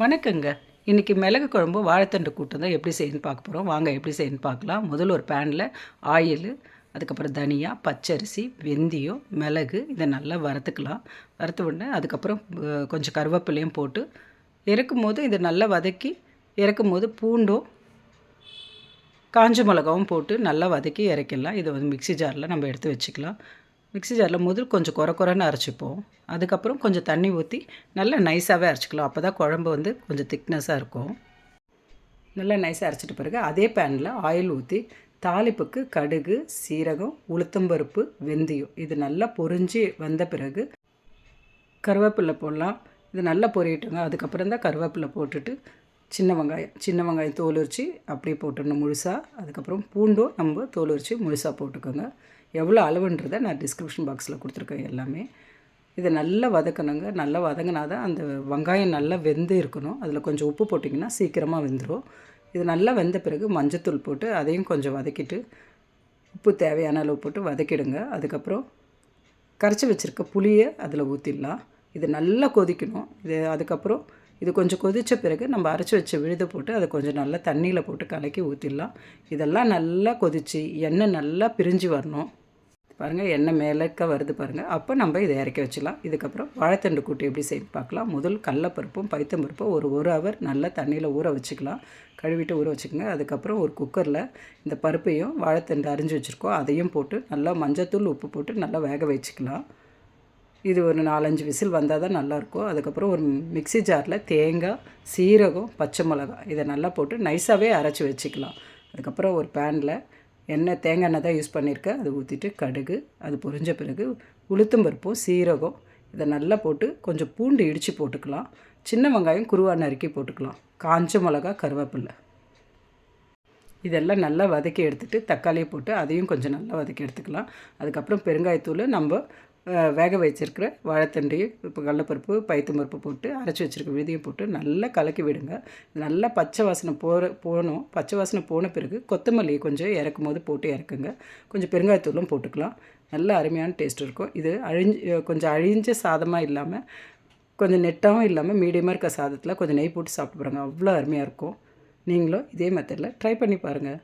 வணக்கங்க. இன்றைக்கி மிளகு குழம்பு வாழைத்தண்டு கூட்டம் தான் எப்படி செய்யணும்னு பார்க்க போகிறோம். வாங்க எப்படி செய்யணும்னு பார்க்கலாம். முதல்ல ஒரு பேனில் ஆயிலு, அதுக்கப்புறம் தனியா, பச்சரிசி, வெந்தயம், மிளகு இதை நல்லா வறுத்துக்கலாம். வறுத்த உடனே அதுக்கப்புறம் கொஞ்சம் கருவேப்பிலையும் போட்டு இறக்கும்போது இதை நல்லா வதக்கி இறக்கும்போது பூண்டும் காஞ்ச மிளகாவும் போட்டு நல்லா வதக்கி இறக்கிடலாம். இதை வந்து மிக்ஸி ஜாரில் நம்ம எடுத்து வச்சுக்கலாம். மிக்ஸி ஜாரில் முதல் கொஞ்சம் குறைன்னு அரைச்சிப்போம். அதுக்கப்புறம் கொஞ்சம் தண்ணி ஊற்றி நல்லா நைஸாகவே அரைச்சிக்கலாம். அப்போ தான் குழம்பு வந்து கொஞ்சம் திக்னஸாக இருக்கும். நல்லா நைஸாக அரைச்சிட்ட பிறகு அதே பேனில் ஆயில் ஊற்றி தாளிப்புக்கு கடுகு, சீரகம், உளுத்தம்பருப்பு, வெந்தயம் இது நல்லா பொரிஞ்சு வந்த பிறகு கருவேப்பிலை போடலாம். இது நல்லா பொரியட்டுங்க. அதுக்கப்புறம் தான் கருவேப்பிலை போட்டுட்டு சின்ன வெங்காயம் தோல் உரித்து அப்படியே போட்டுடணும் முழுசாக. அதுக்கப்புறம் பூண்டும் நம்ம தோல் உரித்து முழுசாக போட்டுக்கோங்க. எவ்வளோ அளவுன்றதை நான் டிஸ்கிரிப்ஷன் பாக்ஸில் கொடுத்துருக்கேன் எல்லாமே. இதை நல்லா வதக்கணுங்க. நல்லா வதங்கினா தான் அந்த வெங்காயம் நல்லா வெந்து இருக்கணும். அதில் கொஞ்சம் உப்பு போட்டிங்கன்னா சீக்கிரமாக வெந்துடும். இது நல்லா வெந்த பிறகு மஞ்சத்தூள் போட்டு அதையும் கொஞ்சம் வதக்கிட்டு உப்பு தேவையான அளவு போட்டு வதக்கிடுங்க. அதுக்கப்புறம் கரைச்சி வச்சுருக்க புளியை அதில் ஊற்றிடலாம். இது நல்லா கொதிக்கணும். அதுக்கப்புறம் இது கொஞ்சம் கொதித்த பிறகு நம்ம அரைச்சி வச்ச விழுதை போட்டு அதை கொஞ்சம் நல்லா தண்ணியில் போட்டு கலக்கி ஊற்றிடலாம். இதெல்லாம் நல்லா கொதித்து எண்ணெய் நல்லா பிரிஞ்சு வரணும். பாருங்கள், எண்ணெய் மேலக்க வருது பாருங்கள். அப்போ நம்ம இதை இறக்கி வச்சிடலாம். இதுக்கப்புறம் வாழைத்தண்டு கூட்டு எப்படி செய்து பார்க்கலாம். முதல் கடலப்பருப்பும் பைத்தம்பருப்பும் ஒரு ஹவர் நல்லா தண்ணியில் ஊற வச்சுக்கலாம். கழுவிட்டு ஊற வச்சுக்கோங்க. அதுக்கப்புறம் ஒரு குக்கரில் இந்த பருப்பையும் வாழைத்தண்டு அரிஞ்சு வச்சுருக்கோம் அதையும் போட்டு நல்லா மஞ்சத்தூள் உப்பு போட்டு நல்லா வேக வச்சுக்கலாம். இது ஒரு 4-5 விசில் வந்தால் தான் நல்லாயிருக்கும். அதுக்கப்புறம் ஒரு மிக்ஸி ஜாரில் தேங்காய், சீரகம், பச்சை மிளகாய் இதை நல்லா போட்டு நைஸாகவே அரைச்சி வச்சுக்கலாம். அதுக்கப்புறம் ஒரு பேனில் தேங்காய் எண்ணெய் தான் யூஸ் பண்ணியிருக்கேன். அதை ஊற்றிட்டு கடுகு அது பொரிஞ்ச பிறகு உளுத்தம்பருப்பும் சீரகம் இதை நல்லா போட்டு கொஞ்சம் பூண்டு இடித்து போட்டுக்கலாம். சின்ன வெங்காயம் குருவா நறுக்கி போட்டுக்கலாம். காஞ்ச மிளகா, கருவேப்பிலை இதெல்லாம் நல்லா வதக்கி எடுத்துகிட்டு தக்காளியை போட்டு அதையும் கொஞ்சம் நல்லா வதக்கி எடுத்துக்கலாம். அதுக்கப்புறம் பெருங்காயத்தூள் நம்ம வேக வச்சுருக்கிற வாழைத்தண்டையும் இப்போ கடலப்பருப்பு பைத்தம்பருப்பு போட்டு அரைச்சி வச்சுருக்க விதையும் போட்டு நல்லா கலக்கி விடுங்க. நல்லா பச்சை வாசனை போகணும். பச்சை வாசனை போன பிறகு கொத்தமல்லி கொஞ்சம் இறக்கும் போது போட்டு இறக்குங்க. கொஞ்சம் பெருங்காயத்தூளும் போட்டுக்கலாம். நல்ல அருமையான டேஸ்ட் இருக்கும். இது கொஞ்சம் அழிஞ்ச சாதமாக இல்லாமல் கொஞ்சம் நெட்டாகவும் இல்லாமல் மீடியமாக இருக்க சாதத்தில் கொஞ்சம் நெய் போட்டு சாப்பிட்டு பாருங்கள். அவ்வளோ அருமையாக இருக்கும். நீங்களும் இதே மெத்தடில் ட்ரை பண்ணி பாருங்கள்.